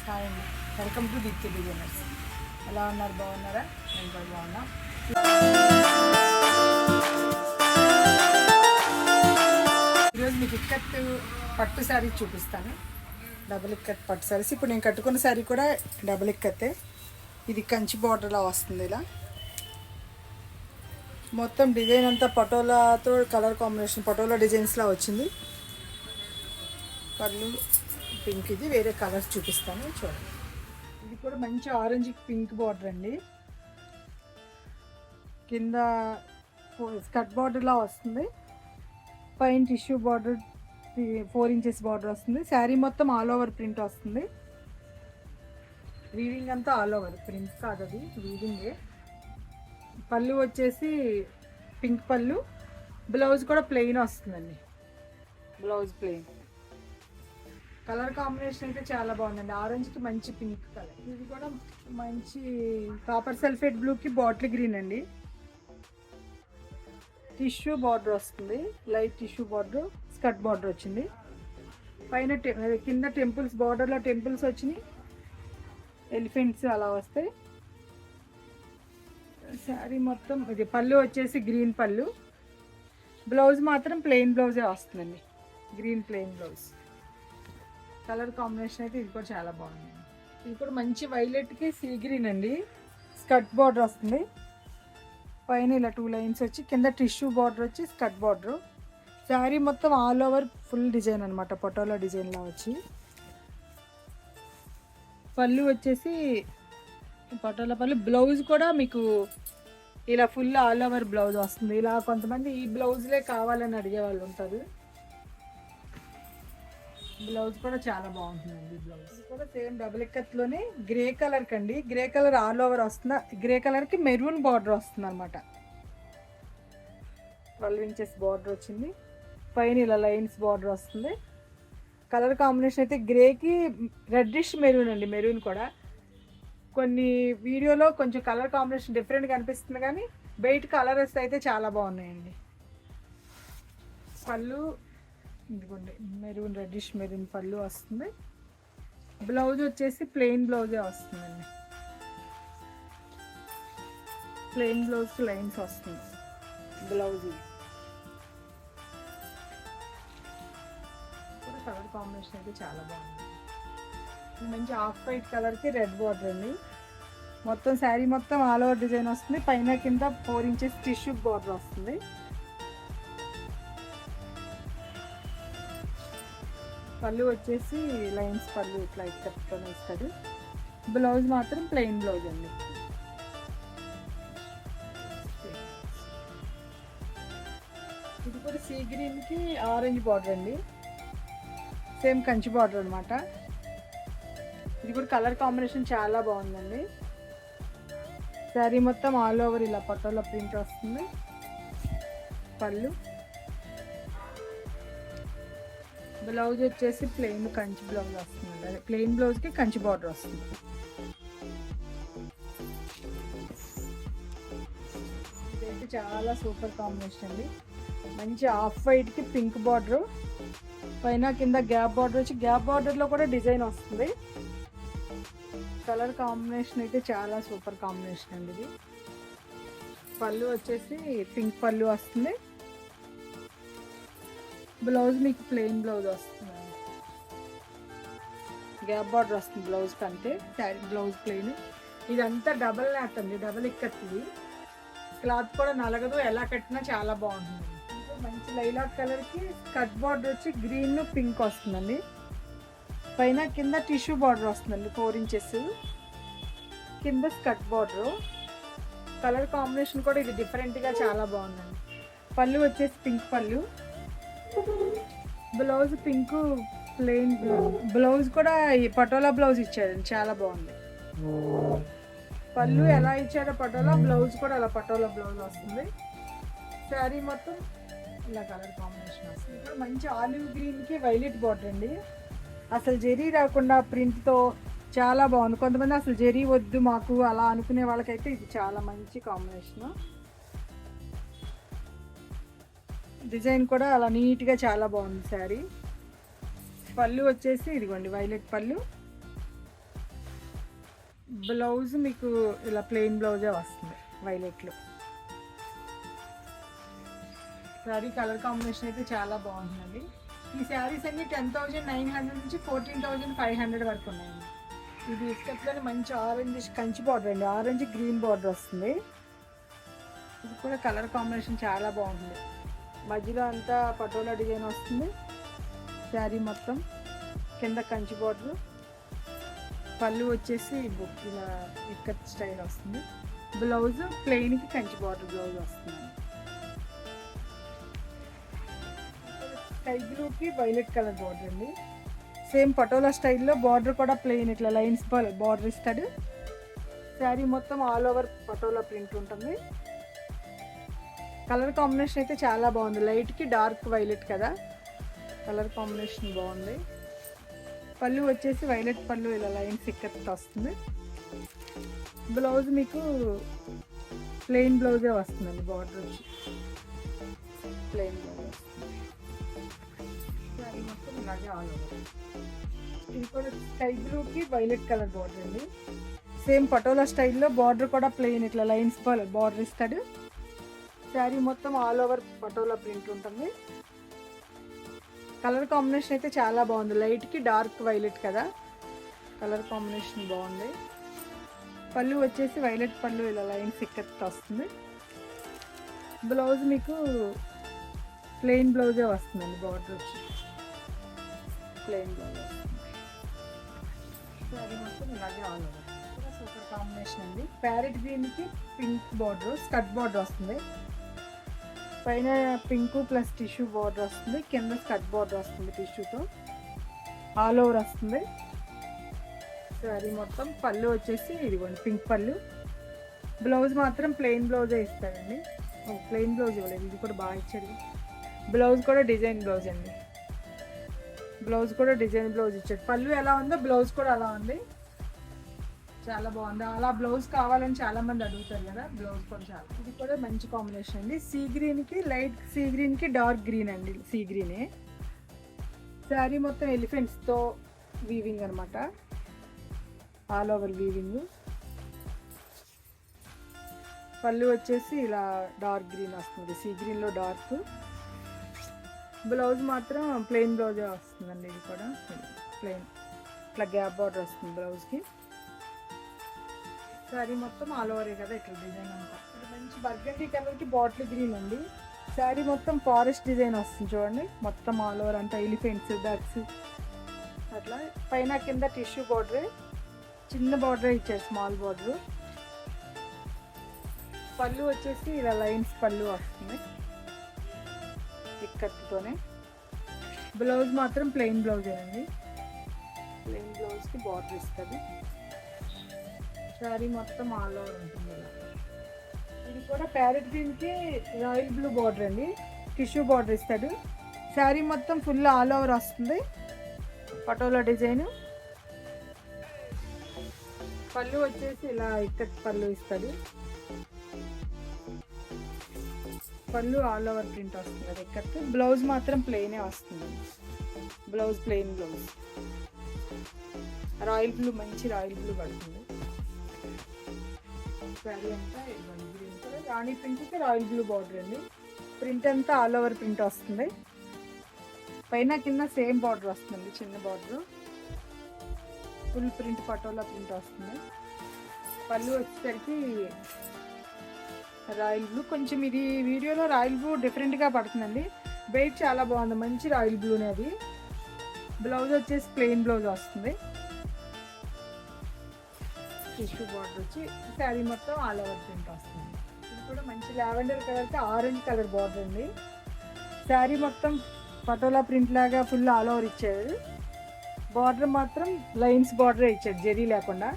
Hi అండి, welcome to Deepti designers. ఎలా ఉన్నారు? బాగున్నారా? నేను కూడా బాగున్నా. ఈరోజు మీకు ఇక్కత్ పట్టు శారీ చూపిస్తాను. డబుల్ ఇక్కత్ పట్టు శారీస్. ఇప్పుడు నేను కట్టుకున్న శారీ కూడా డబుల్ ఇక్కతే. ఇది కంచి బార్డర్లా వస్తుంది. ఇలా మొత్తం డిజైన్ అంతా పటోలాతో కలర్ కాంబినేషన్ పటోలా డిజైన్స్లా వచ్చింది. పళ్ళు పింక్, ఇది వేరే కలర్స్ చూపిస్తాను చూడండి. ఇది కూడా మంచి ఆరెంజ్ పింక్ బార్డర్ అండి. కింద స్కర్ట్ బార్డర్లా వస్తుంది. పైన టిష్యూ బార్డర్ 4 ఇంచెస్ బార్డర్ వస్తుంది. శారీ మొత్తం ఆల్ ఓవర్ ప్రింట్ వస్తుంది. వీవింగ్ అంతా ఆల్ ఓవర్ ప్రింట్ కాదు, అది వీవింగే. పళ్ళు వచ్చేసి పింక్ పళ్ళు. బ్లౌజ్ కూడా ప్లెయిన్ వస్తుందండి. Blouse plain. కలర్ కాంబినేషన్ అయితే చాలా బాగుందండి. ఆరెంజ్కి మంచి పింక్ కలర్. ఇది కూడా మంచి కాపర్ సల్ఫేట్ బ్లూకి బాటిల్ గ్రీన్ అండి. టిష్యూ బార్డర్ వస్తుంది. Light tissue border, skirt border వచ్చింది. పైన కింద టెంపుల్స్, బార్డర్లో టెంపుల్స్ వచ్చినాయి. ఎలిఫెంట్స్ అలా వస్తాయి. శారీ మొత్తం ఇది పళ్ళు వచ్చేసి గ్రీన్ పళ్ళు. బ్లౌజ్ మాత్రం ప్లెయిన్ బ్లౌజే వస్తుందండి. Green plain blouse. Colour combination అయితే ఇది కూడా చాలా బాగుంది. ఇది కూడా మంచి వైలెట్కి సీ గ్రీన్ అండి. స్కర్ట్ బార్డర్ వస్తుంది. పైన ఇలా 2 లైన్స్ వచ్చి కింద టిష్యూ బార్డర్ వచ్చి స్కర్ట్ బార్డర్. శారీ మొత్తం ఆల్ ఓవర్ ఫుల్ డిజైన్ అనమాట, పటోలా డిజైన్లా వచ్చి. పళ్ళు వచ్చేసి పటోలా పళ్ళు. బ్లౌజ్ కూడా మీకు ఇలా ఫుల్ ఆల్ ఓవర్ బ్లౌజ్ వస్తుంది. ఇలా కొంతమంది ఈ బ్లౌజ్లే కావాలని అడిగే వాళ్ళు ఉంటారు. బ్లౌజ్ కూడా చాలా బాగుంటుందండి. బ్లౌజ్ కూడా సేమ్ డబుల్ ఇక్కత్లోనే గ్రే కలర్ కండి. గ్రే కలర్ ఆల్ ఓవర్ వస్తుంది. గ్రే కలర్కి మెరూన్ బార్డర్ వస్తుంది అనమాట. 12 ఇంచెస్ బార్డర్ వచ్చింది. పైన ఇలా లైన్స్ బార్డర్ వస్తుంది. కలర్ కాంబినేషన్ అయితే గ్రేకి రెడ్డిష్ మెరూన్ అండి. మెరూన్ కూడా కొన్ని వీడియోలో కొంచెం కలర్ కాంబినేషన్ డిఫరెంట్గా అనిపిస్తుంది, కానీ బయట కలర్స్ అయితే చాలా బాగున్నాయండి. పళ్ళు ఇదిగోండి, మెరూన్ రెడ్డిష్ మెరూన్ పళ్ళు వస్తుంది. బ్లౌజ్ వచ్చేసి ప్లెయిన్ బ్లౌజే వస్తుందండి. ప్లెయిన్ బ్లౌజ్కి లైన్స్ వస్తుంది బ్లౌజ్. కూడా కలర్ కాంబినేషన్ అయితే చాలా బాగుంది. మంచి ఆఫ్ వైట్ కలర్కి రెడ్ బార్డర్ అండి. మొత్తం శారీ మొత్తం ఆల్ ఓవర్ డిజైన్ వస్తుంది. పైన కింద 4 ఇంచెస్ టిష్యూ బార్డర్ వస్తుంది. పళ్ళు వచ్చేసి లైన్స్ పళ్ళు ఇట్లా ఇక్కడనే ఇస్తాడు. బ్లౌజ్ మాత్రం ప్లెయిన్ బ్లౌజ్ అండి. ఇది కూడా సీ గ్రీన్కి ఆరెంజ్ బార్డర్ అండి. సేమ్ కంచి బార్డర్ అనమాట. ఇది కూడా కలర్ కాంబినేషన్ చాలా బాగుందండి. శారీ మొత్తం ఆల్ ఓవర్ ఇలా పట్టోలా ప్రింట్ వస్తుంది. పళ్ళు, బ్లౌజ్ వచ్చేసి ప్లెయిన్ కంచి బ్లౌజ్ వస్తుంది. అదే ప్లెయిన్ బ్లౌజ్కి కంచి బార్డర్ వస్తుంది. ఇదైతే చాలా సూపర్ కాంబినేషన్ అండి. మంచి ఆఫ్ వైట్కి పింక్ బార్డర్, పైన కింద గ్యాప్ బార్డర్ వచ్చి గ్యాప్ బార్డర్లో కూడా డిజైన్ వస్తుంది. కలర్ కాంబినేషన్ అయితే చాలా సూపర్ కాంబినేషన్ అండి ఇది. పళ్ళు వచ్చేసి పింక్ పళ్ళు వస్తుంది. బ్లౌజ్ మీకు ప్లెయిన్ బ్లౌజ్ వస్తుంది. గ్యాప్ బార్డర్ వస్తుంది బ్లౌజ్ కంటే. Sari blouse plain. ఇదంతా డబల్ నాట్ అండి, డబల్ ఇక్కత్ది. క్లాత్ కూడా నలగదు, ఎలా కట్టినా చాలా బాగుంటుంది. మంచి లైలాక్ కలర్కి స్కర్ట్ బార్డర్ వచ్చి గ్రీన్ పింక్ వస్తుందండి. పైన కింద టిష్యూ బార్డర్ వస్తుందండి 4 ఇంచెస్. కింద స్కర్ట్ బార్డర్. కలర్ కాంబినేషన్ కూడా ఇది డిఫరెంట్గా చాలా బాగుందండి. పళ్ళు వచ్చేసి పింక్ పళ్ళు. Blouse pink plain. బ్లౌజ్ కూడా ఈ పటోలా బ్లౌజ్ ఇచ్చాడండి, చాలా బాగుంది. పళ్ళు ఎలా ఇచ్చాడో పటోలా, బ్లౌజ్ కూడా అలా పటోలా బ్లౌజ్ వస్తుంది. శారీ మొత్తం ఇలా కలర్ కాంబినేషన్ వస్తుంది. ఇక్కడ మంచి ఆలివ్ గ్రీన్కి వైలెట్ బార్డర్ అండి. అసలు జెరీ రాకుండా ప్రింట్తో చాలా బాగుంది. కొంతమంది అసలు జెరీ వద్దు మాకు అలా అనుకునే వాళ్ళకైతే ఇది చాలా మంచి కాంబినేషన్. డిజైన్ కూడా అలా నీట్గా చాలా బాగుంది శారీ. పళ్ళు వచ్చేసి ఇదిగోండి వైలెట్ పళ్ళు. బ్లౌజ్ మీకు ఇలా ప్లెయిన్ బ్లౌజే వస్తుంది వైలెట్లో. శారీ కలర్ కాంబినేషన్ అయితే చాలా బాగుంటుందండి. ఈ శారీస్ అన్ని 10,900 నుంచి 14,500 వరకు ఉన్నాయండి. ఇది ఇసుకట్లోనే మంచి ఆరెంజ్ కంచి బార్డర్ అండి, ఆరెంజ్ గ్రీన్ బార్డర్ వస్తుంది. ఇది కూడా కలర్ కాంబినేషన్ చాలా బాగుంటుంది. మధ్యలో అంతా పటోలా డిజైన్ వస్తుంది. శారీ మొత్తం కింద కంచి బార్డర్, పళ్ళు వచ్చేసి ఇలా ఇక్కత్ స్టైల్ వస్తుంది. బ్లౌజ్ ప్లెయిన్కి కంచి బార్డర్ బ్లౌజ్ వస్తుంది. స్కై బ్లూకి వైలెట్ కలర్ బార్డర్ అండి. సేమ్ పటోలా స్టైల్లో బార్డర్ కూడా ప్లెయిన్ ఇట్లా లైన్స్ బార్డర్ ఇస్తాడు. శారీ మొత్తం ఆల్ ఓవర్ పటోలా ప్రింట్ ఉంటుంది. కలర్ కాంబినేషన్ అయితే చాలా బాగుంది. లైట్కి డార్క్ వైలెట్ కదా, కలర్ కాంబినేషన్ బాగుంది. పళ్ళు వచ్చేసి వైలెట్ పళ్ళు ఇలా లైన్స్ ఇక్కత్ వస్తుంది. బ్లౌజ్ మీకు ప్లెయిన్ బ్లౌజే వస్తుందండి, బార్డర్ వచ్చి ప్లెయిన్ బ్లౌజ్ వస్తుంది. శారీ మొత్తం ఇలాగే ఆల్ ఓవర్. ఇది కూడా స్కై బ్లూకి వైలెట్ కలర్ బార్డర్ అండి. సేమ్ పటోలా స్టైల్లో బార్డర్ కూడా ప్లెయిన్ ఇట్లా లైన్స్ బార్డర్ ఇస్తాడు. శారీ మొత్తం ఆల్ ఓవర్ పటోలా ప్రింట్ ఉంటుంది. కలర్ కాంబినేషన్ అయితే చాలా బాగుంది. లైట్కి డార్క్ వైలెట్ కదా, కలర్ కాంబినేషన్ బాగుంది. పళ్ళు వచ్చేసి వైలెట్ పళ్ళు ఇలా లైన్స్ ఇక్కత్ వస్తుంది. బ్లౌజ్ మీకు ప్లెయిన్ బ్లౌజే వస్తుందండి, బార్డర్ వచ్చి ప్లెయిన్ బ్లౌజ్ వస్తుంది. శారీ మొత్తం ఇలాగే ఆల్ ఓవర్. సూపర్ కాంబినేషన్ అండి. ప్యారెట్ గ్రీన్కి పింక్ బార్డర్, స్కర్ట్ బార్డర్ వస్తుంది. పైన పింక్ ప్లస్ టిష్యూ బార్డర్ వస్తుంది, కింద స్కర్ట్ బార్డర్ వస్తుంది టిష్యూతో ఆల్ ఓవర్ వస్తుంది. శారీ మొత్తం పళ్ళు వచ్చేసి ఇదిగోండి పింక్ పళ్ళు. బ్లౌజ్ మాత్రం ప్లెయిన్ బ్లౌజే ఇస్తాడండి, ప్లెయిన్ బ్లౌజ్ ఇవ్వలేదు, ఇది కూడా బాగా ఇచ్చాడు. బ్లౌజ్ కూడా డిజైన్ బ్లౌజ్ అండి, బ్లౌజ్ కూడా డిజైన్ బ్లౌజ్ ఇచ్చాడు. పళ్ళు ఎలా ఉందో బ్లౌజ్ కూడా అలా ఉంది, చాలా బాగుంది. అలా బ్లౌజ్ కావాలని చాలా మంది అడుగుతారు కదా, బ్లౌజ్ కూడా చాలా. ఇది కూడా మంచి కాంబినేషన్ అండి. సీ గ్రీన్కి లైట్ సీ గ్రీన్కి డార్క్ గ్రీన్ అండి, సీ గ్రీనే. శారీ మొత్తం ఎలిఫెంట్స్తో వీవింగ్ అనమాట, ఆల్ ఓవర్ వీవింగ్. పళ్ళు వచ్చేసి ఇలా డార్క్ గ్రీన్ వస్తుంది, సీ గ్రీన్లో డార్క్. బ్లౌజ్ మాత్రం ప్లెయిన్ బ్లౌజే వస్తుందండి, ఇది కూడా ప్లెయిన్ ఇట్లా గ్యాప్ బార్డర్ వస్తుంది బ్లౌజ్కి. శారీ మొత్తం ఆల్ ఓవరే కదా ఇట్లా డిజైన్ అంతా. ఇది మంచి బర్గండీ కలర్కి బాటిల్ గ్రీన్ అండి. శారీ మొత్తం ఫారెస్ట్ డిజైన్ వస్తుంది చూడండి, మొత్తం ఆల్ ఓవర్ అంతా ఎలిఫెంట్స్ డక్స్ అట్లా. పైన కింద టిష్యూ బార్డరే, చిన్న బార్డరే ఇచ్చారు, స్మాల్ బార్డరు. పళ్ళు వచ్చేసి ఇలా లైన్స్ పళ్ళు వస్తుంది ఇక్కత్తుతోనే. బ్లౌజ్ మాత్రం ప్లెయిన్ బ్లౌజేనండి, ప్లెయిన్ బ్లౌజ్కి బార్డర్ ఇస్తుంది. శారీ మొత్తం ఆల్ ఓవర్ ఉంటుంది ఇలా. ఇది కూడా ప్యారెట్ గ్రీన్కి రాయల్ బ్లూ బార్డర్ అండి, టిష్యూ బార్డర్ ఇస్తాడు. శారీ మొత్తం ఫుల్ ఆల్ ఓవర్ వస్తుంది, పటోలా డిజైన్. పళ్ళు వచ్చేసి ఇలా ఇక్కత్ పళ్ళు ఇస్తాడు. పళ్ళు ఆల్ ఓవర్ ప్రింట్ వస్తుంది అది ఇక్కత్. బ్లౌజ్ మాత్రం ప్లెయినే వస్తుంది, blouse plain blouse. Royal blue, మంచి రాయల్ బ్లూ పడుతుంది. శారీ అంతా గ్రీన్ కలర్, రాణి పింక్కి రాయల్ బ్లూ బార్డర్ అండి. ప్రింట్ అంతా ఆల్ ఓవర్ ప్రింట్ వస్తుంది. పైన కింద సేమ్ బార్డర్ వస్తుంది, చిన్న border. Full print patola print వస్తుంది. పళ్ళు వచ్చేసరికి రాయల్ బ్లూ. కొంచెం ఇది వీడియోలో రాయల్ బ్లూ డిఫరెంట్గా పడుతుందండి, వెయిట్ చాలా బాగుంది, మంచి రాయల్ బ్లూనే అది. బ్లౌజ్ వచ్చేసి ప్లెయిన్ బ్లౌజ్ వస్తుంది, టిష్యూ బార్డర్ వచ్చి. శారీ మొత్తం ఆల్ ఓవర్ ప్రింట్ వస్తుంది. ఇది కూడా మంచి లావెండర్ కలర్కి ఆరెంజ్ కలర్ బార్డర్ అండి. శారీ మొత్తం పటోలా ప్రింట్ లాగా ఫుల్ ఆల్ ఓవర్ ఇచ్చాడు. బార్డర్ మాత్రం లైన్స్ బార్డరే ఇచ్చాడు, జరీ లేకుండా.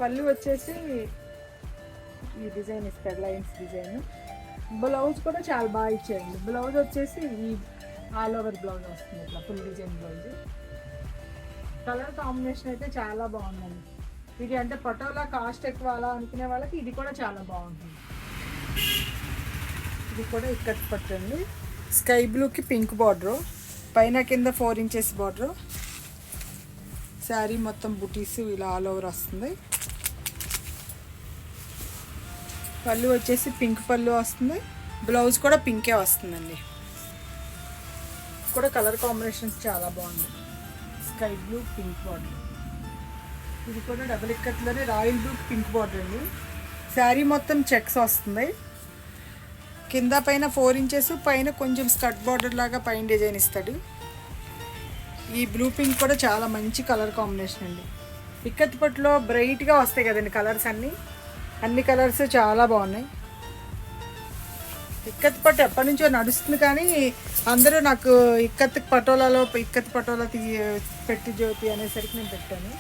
పళ్ళు వచ్చేసి ఈ డిజైన్ ఇస్తాడు, లైన్స్ డిజైన్. బ్లౌజ్ కూడా చాలా బాగా ఇచ్చాడండి. బ్లౌజ్ వచ్చేసి ఈ ఆల్ ఓవర్ బ్లౌజ్ వస్తుంది ఇట్లా full design blouse. Colour combination అయితే చాలా బాగుందండి. ఇది అంటే పటోలా కాస్ట్ ఎక్కువ అలా అనుకునే వాళ్ళకి ఇది కూడా చాలా బాగుంటుంది. ఇది కూడా ఇక్కడ పట్టండి, స్కై బ్లూకి పింక్ బార్డరు, పైన కింద 4 ఇంచెస్ బార్డరు. శారీ మొత్తం బుటీస్ ఇలా ఆల్ ఓవర్ వస్తుంది. పళ్ళు వచ్చేసి పింక్ పళ్ళు వస్తుంది. బ్లౌజ్ కూడా పింకే వస్తుందండి. కూడా కలర్ కాంబినేషన్స్ చాలా బాగుంది. Sky blue pink border. ఇది కూడా డబుల్ ఇక్కత్లోనే రాయల్ బ్లూ పింక్ బార్డర్ అండి. శారీ మొత్తం చెక్స్ వస్తుంది. కింద పైన 4 ఇంచెస్, పైన కొంచెం స్కర్ట్ బార్డర్ లాగా పైన డిజైన్ ఇస్తాడు. ఈ బ్లూ పింక్ కూడా చాలా మంచి కలర్ కాంబినేషన్ అండి. ఇక్కత్ పట్టులో బ్రైట్గా వస్తాయి కదండి కలర్స్ అన్ని కలర్స్ చాలా బాగున్నాయి. ఇక్కత్ పట్టు ఎప్పటి నుంచో నడుస్తుంది, కానీ అందరూ నాకు ఇక్కత్ పటోలా పెట్టి జ్యోతి అనేసరికి నేను పెట్టాను.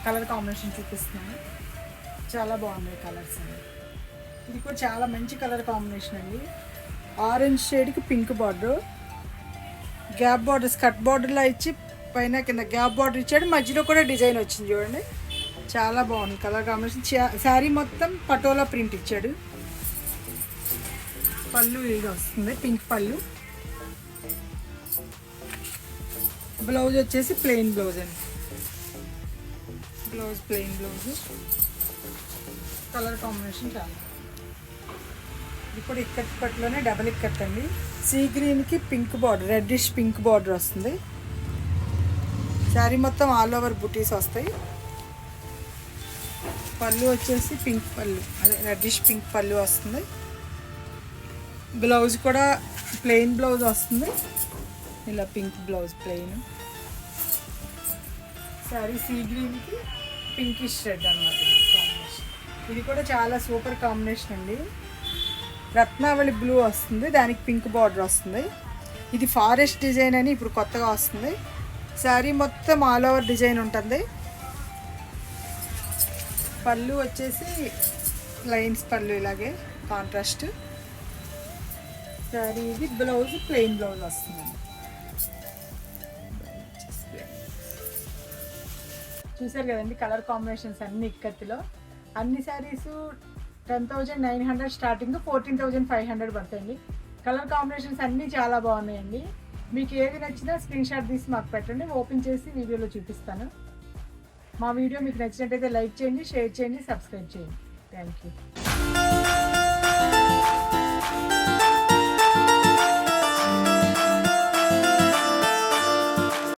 కలర్ కాంబినేషన్ చూపిస్తున్నాను. చాలా బాగున్నాయి కలర్స్ అండి. ఇది కూడా చాలా మంచి కలర్ కాంబినేషన్ అండి. ఆరెంజ్ షేడ్కి pink border, gap border skirt బార్డర్లా ఇచ్చి పైన కింద గ్యాప్ బార్డర్ ఇచ్చాడు. మధ్యలో కూడా డిజైన్ వచ్చింది చూడండి, చాలా బాగుంది కలర్ కాంబినేషన్. శారీ మొత్తం పటోలా ప్రింట్ ఇచ్చాడు. పళ్ళు ఇది వస్తుంది పింక్ పళ్ళు. బ్లౌజ్ వచ్చేసి ప్లెయిన్ బ్లౌజ్ అండి. Blouse plain blouse. Colour combination చాలా. ఇప్పుడు ఇక్కత్ పట్టులోనే డబల్ ఇక్కత్ అండి. సీ గ్రీన్కి pink border, reddish pink border వస్తుంది. శారీ మొత్తం ఆల్ ఓవర్ బుటీస్ వస్తాయి. పళ్ళు వచ్చేసి పింక్ పళ్ళు, అదే రెడ్డిష్ పింక్ పళ్ళు వస్తుంది. బ్లౌజ్ కూడా ప్లెయిన్ బ్లౌజ్ వస్తుంది. ఇలా pink blouse plain. Sari sea గ్రీన్కి పింకిష్ రెడ్ అన్నమాట కాంబినేషన్. ఇది కూడా చాలా సూపర్ కాంబినేషన్ అండి. రత్నావళి బ్లూ వస్తుంది, దానికి పింక్ బార్డర్ వస్తుంది. ఇది ఫారెస్ట్ డిజైన్ అని ఇప్పుడు కొత్తగా వస్తుంది. శారీ మొత్తం ఆల్ ఓవర్ డిజైన్ ఉంటుంది. పళ్ళు వచ్చేసి లైన్స్ పళ్ళు ఇలాగే కాంట్రాస్ట్. శారీ ఇది బ్లౌజ్ ప్లెయిన్ బ్లౌజ్ వస్తుందండి. చూసారు కదండి కలర్ కాంబినేషన్స్ అన్ని ఇక్కత్తులో. అన్ని శారీస్ 10,900 స్టార్టింగ్, 14,500 పడతాయండి. కలర్ కాంబినేషన్స్ అన్నీ చాలా బాగున్నాయండి. మీకు ఏది నచ్చినా స్క్రీన్ షాట్ తీసి మాకు పెట్టండి, ఓపెన్ చేసి వీడియోలో చూపిస్తాను. మా వీడియో మీకు నచ్చినట్టయితే లైక్ చేయండి, షేర్ చేయండి, సబ్స్క్రైబ్ చేయండి. Thank you.